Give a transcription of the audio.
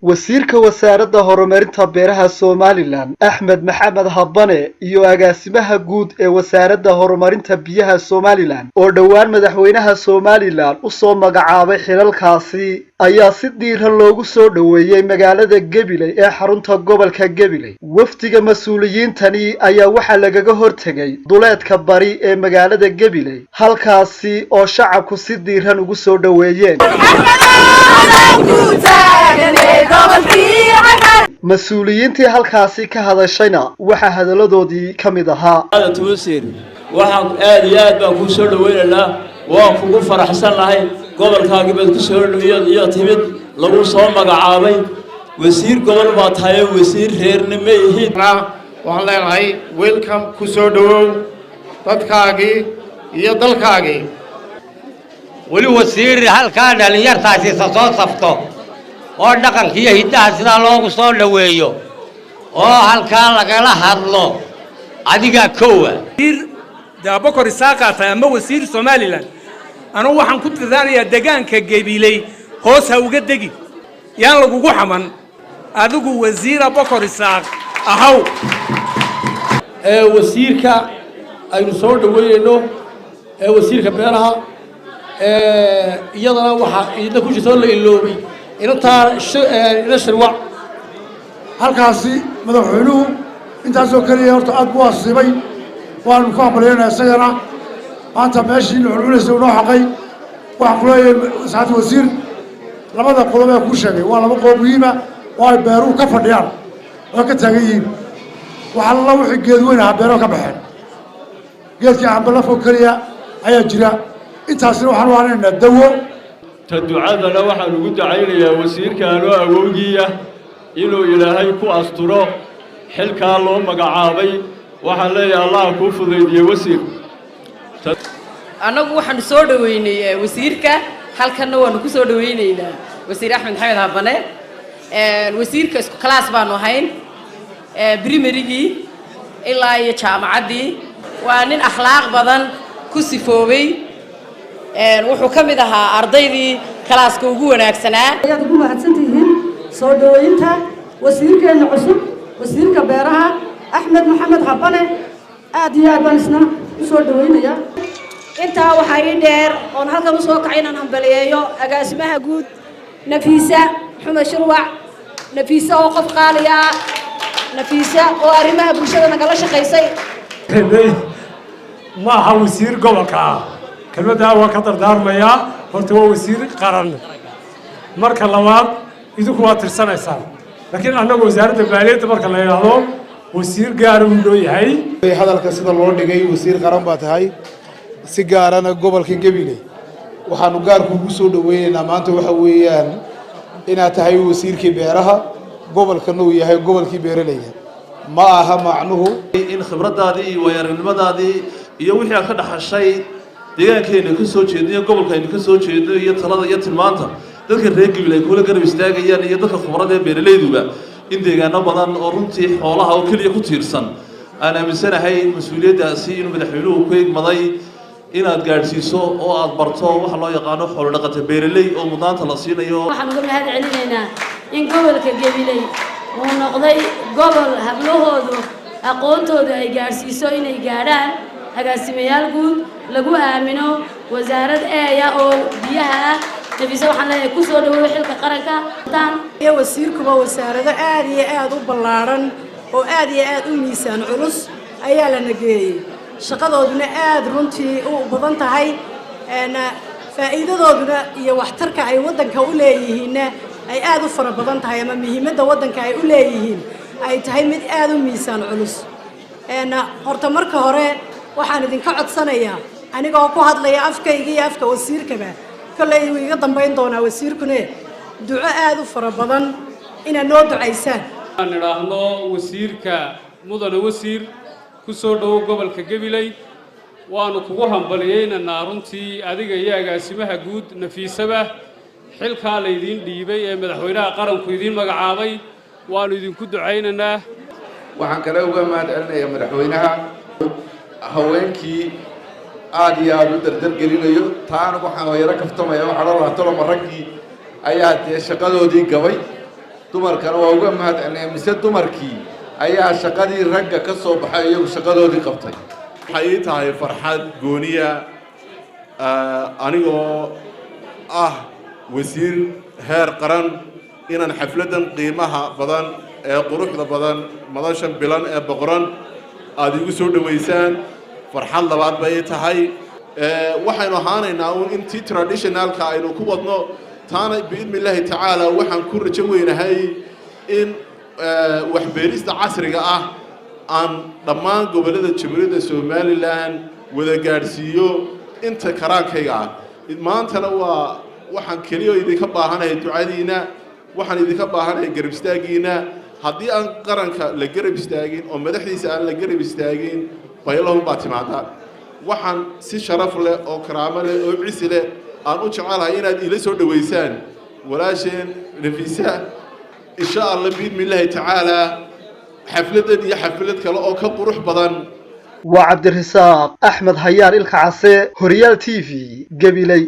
wasiirka wasaaradda horumarinta beeraha Somaliland Axmed Maxamed Habane iyo agaasimaha guud ee wasaaradda horumarinta biyaha Somaliland oo dhawaan madaxweynaha Somaliland u soo magacaabay xilalkaasi ayaa si diiran loogu soo dhaweeyay magaalada Gabiley ee xarunta gobolka Gabiley. wafdiga mas'uuliyiintani ayaa waxa lagaga hortagay duleedka bari ee magaalada Gabiley halkaasi oo shacabku si diiran ugu soo dhaweeyeen. mas'uuliyiintii halkaasi ka hadashayna waxa hadaladoodii kamid ahaa waxaan aad iyo aad baan ku soo dhaweynaynaa waan kugu faraxsanahay gobolkaaga baad ku soo dhaweeyay timid lagu soo magacaabay wasiir gobol baa tahay wasiir reernimo yihiin waxaan leenahay welcome ku soo dhawow dadkaagii iyo dalkaagii wali wasiir halka dhalinyartaasi soo safto oo dhaqankiisa hidaha sida loogu soo dhaweeyo oo halka lagala hadlo adiga koowa Abubakar Isaaqata ama wasiir Somaliland ana waxaan ku dadaalaya deegaanka Gabiley hoos ha uga degi yaan lagugu xaman adigu wasiir Abubakar Isaaq ahaw wasiirka aynu soo dhaweeyno wasiirka beeraha iyadana waxa idin ku jirto la iloobay ina shirwac halkaasi madaxweynuhu intaasoo kaliya horta aad buu asibay waan ku aqbaleenaa isagana maanta meeshii la cunaysa uu noo xaqay waxaan ku leeyahay saacad wasiir labada qodob ee ku sheegay waa laba qodob muhiim ah oo ay beeruhu ka fadhiyaan oo ka taagan yihiin waxa la wixii geed weyn ah beero ka baxeen geedkii cambalafo kaliya ayaa jira intaasina waxaan u haynaa dawo تدعادنا waxaan ugu dacaynayaa wasiirkan oo awowgiya inuu ilaahay ku asturo xilka loo magacaabay waxaan leeyahay Allah ku fududeeyo wasiir anagu waxaan soo dhaweynay wasiirka halkana waan ku soo dhaweynaynaa wasiir Axmed Maxamed Habane wasiirka isku class baan ahayn primarygii ilaa iyo jaamacadii waa nin akhlaaq badan ku sifoobay wuxuu kamid ahaa ardaydii kalaaska ugu wanaagsanaa ayaad ugu mahadsantihiin soo dhaweynta wasiirkeena cusub wasiirka beeraha Axmed Maxamed Habane aad iyo aad baan isna u soo dhaweynaya inta waxa ay dheer oo halkan soo kacayna hambaliyeeyo agaasimaha guud Nafiisa Xumed Shirwac Nafiisa oo qof qaali ah Nafiisa oo arrimaha bulshada nagala shaqeysay ma aha wasiir gobolka كلمة هو كتر دار مياه هو وزير قرن مركل لواب يدوك واتر سنة سال لكن أنا وزارة المالية تبارك الله يعلم وزير قارن دوي هاي هذا القصيدة الورد جاي وزير قرن بات هاي سيجارنا قبل كين قبيلة وحنقار كوسو دوين أمانته وحويان إن تهاي وزير كبيرها قبل كنوي هاي قبل كبيرة ليه ما أهم معنه إن خبرة هذه ويرن هذه يوحي أخذ حشيء deegaankeena ka soo jeednay gobolkayna ka soo jeednay iyo talada iyo tilmaanta dadka reer Gabiley kula garab istaagayaan iyo dadka khibrada beeralayduba in deegaano badan oo runtii xoolaha oo kaliya ku tiirsan aan aaminsanahay mas'uuliyadaasi inuu madaxweynuhu ku eegmaday inaad gaarsiiso oo aad barto waxa loo yaqaan xoolo dhaqato beeralay oo mudnaanta la siinayo waxaan uga mahad celinaynaa in gobolka Gabiley uu noqday gobol hablahoodu aqoontooda ay gaarsiiso inay gaaraan agaasimayaal guud lagu aamino wasaarad eeya oo biyaha Nafiisa waxaan leeyahay ku soo dhaweey xilka qaranka tan iyo wasiirkuba wasaarada aad iyo aad u ballaaran oo aad iyo aad u miisaan culus ayaa la nageeyay shaqadooduna aad runtii u badan tahay faa'iidadooduna iyo waxtarka ay wadanka u leeyihiin ay aad u fara badan tahay ama muhiimadda wadanka ay u leeyihiin ay tahay mid aad u miisaan culus horta marka hore waxaan idinka codsanayaa anigoo ku hadlaya afkayga iyo afka wasiirkaba kale iga dambeyn doona wasiirkuna duco aad u fara badan ina noo ducaysaan aan raahno wasiirka mudane wasiir ku soo dhaw gobolka Gabiley waanu kugu hambalyeynaa runtii adiga iyo agaasimaha guud Nafiisaba xilka la idin dhiibay ee madaxweynaha qaranku idin magacaabay waanu idinku ducaynaynaa waxaan kale uga mahad celinayaa madaxweynaha haweenkii aad iyo aad u dardar gelinayo taana waxaan yara kaftamaya waxaan la toloma raggii ayaa dee shaqadoodii gabay dumarkana waa uga mahadcelinaya mise dumarkii ayaa shaqadii ragga ka soo baxay iyagu shaqadoodii qabtay waxay ii tahay farxad gooniya anigoo ah wasiir heer qaran inaan xafladan qiimaha badan ee quruxda badan madashan bilan ee boqoran aad igu soo dhaweysaan farxad labaad bay tahay waxaynu ahaanaynaa uun intii traditionalka aynu ku wadno taana biidni illaahi tacaala waxaan ku rajo weynahay in waxbeerista casriga ah aan dhammaan gobollada jamhuuriyadda somalilan wada gaadhsiiyo inta karaankayga ah maantana waa waxaan keliya idinka baahanahay ducadiina waxaan idinka baahanahay garab istaagiina haddii aan qaranka la garab istaagin oo madaxdiisa aan la garab istaagin baylahun baa timaada waxaan si sharaf leh oo karaamo leh oo cisi leh aan u jecelahay inaad ila soo dhaweysaan walaasheen nafiisa insha allah biidni illaahi tacaala xafladan iyo xaflad kale oo ka qurux badan waa cabdirasaaq axmed hayaan ilka case horyaal TV gabiley